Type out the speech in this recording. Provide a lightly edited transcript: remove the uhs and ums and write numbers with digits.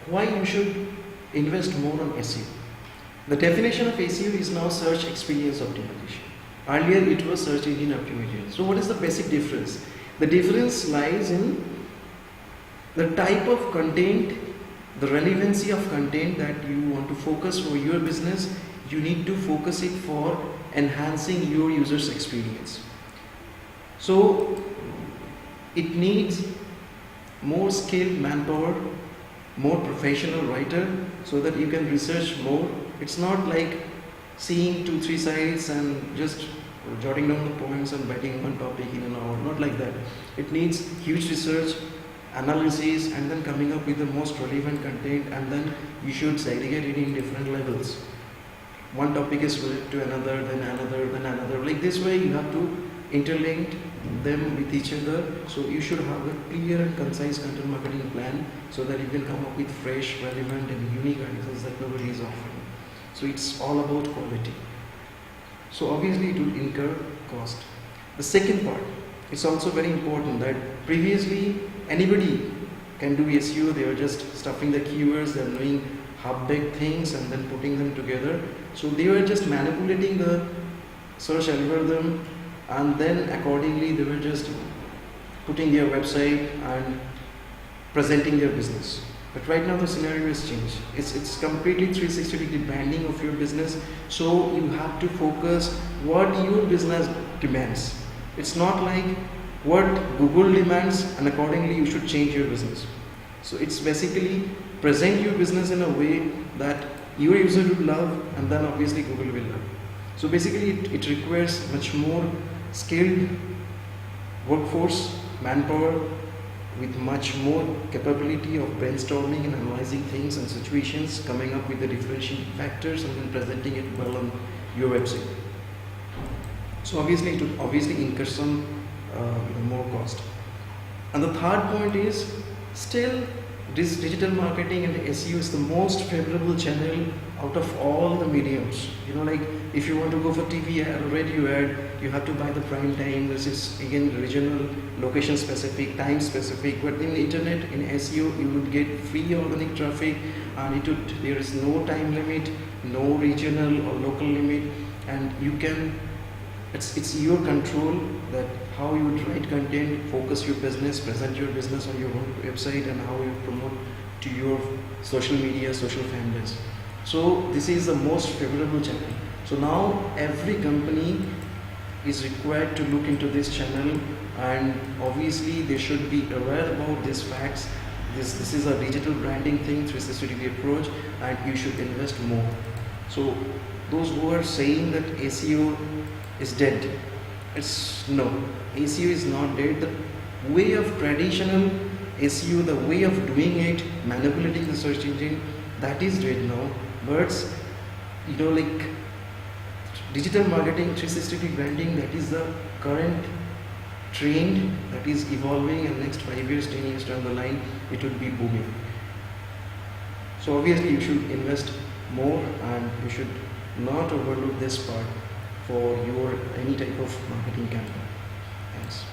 why you should invest more on SEO. The definition of SEO is now search experience optimization. Earlier it was search engine optimization. So what is the basic difference? The difference lies in the type of content, the relevancy of content that you want to focus for your business. You need to focus it for enhancing your users' experience. So it needs more skilled manpower, more professional writer, so that you can research more. It's not like seeing 2-3 sites and just jotting down the points and writing one topic in an hour. Not like that. It needs huge research, analysis, and then coming up with the most relevant content, and then you should segregate it in different levels. One topic is related to another, then another, then another. Like this way you have to interlink them with each other. So you should have a clear and concise content marketing plan, so that you can come up with fresh, relevant and unique articles that nobody is offering. So it's all about quality. So obviously it will incur cost. The second part, it's also very important that previously anybody can do SEO. They are just stuffing the keywords, they're doing half-baked things and then putting them together. So they were just manipulating the search algorithm, and then accordingly they were just putting their website and presenting their business. But right now the scenario has changed. It's completely 360-degree branding of your business. So you have to focus what your business demands. It's not like what Google demands and accordingly you should change your business. So it's basically present your business in a way that your user will love, and then obviously Google will love. So basically it requires much more skilled workforce, manpower, with much more capability of brainstorming and analyzing things and situations, coming up with the differentiating factors and then presenting it well on your website. So obviously it will incur some more cost. And the third point is, still this digital marketing and SEO is the most favorable channel out of all the mediums. Like if you want to go for TV ad or radio ad, you have to buy the prime time. This is again regional, location specific, time specific. But in the internet, in SEO, you would get free organic traffic, and there is no time limit, no regional or local limit, and you can. It's your control that how you would write content, focus your business, present your business on your own website, and how you promote to your social media, social fan base. So this is the most favorable channel. So now every company is required to look into this channel, and obviously they should be aware about these facts. This is a digital branding thing, 360-degree approach, and you should invest more. So those who are saying that SEO is dead, no, SEO is not dead. The way of traditional SEO, the way of doing it, manipulating the search engine, that is dead now. But like digital marketing, 360-degree branding, that is the current trend that is evolving, and next 5 years, 10 years down the line, it will be booming. So obviously you should invest more, and you should not overlook this part for your any type of marketing campaign. Thanks.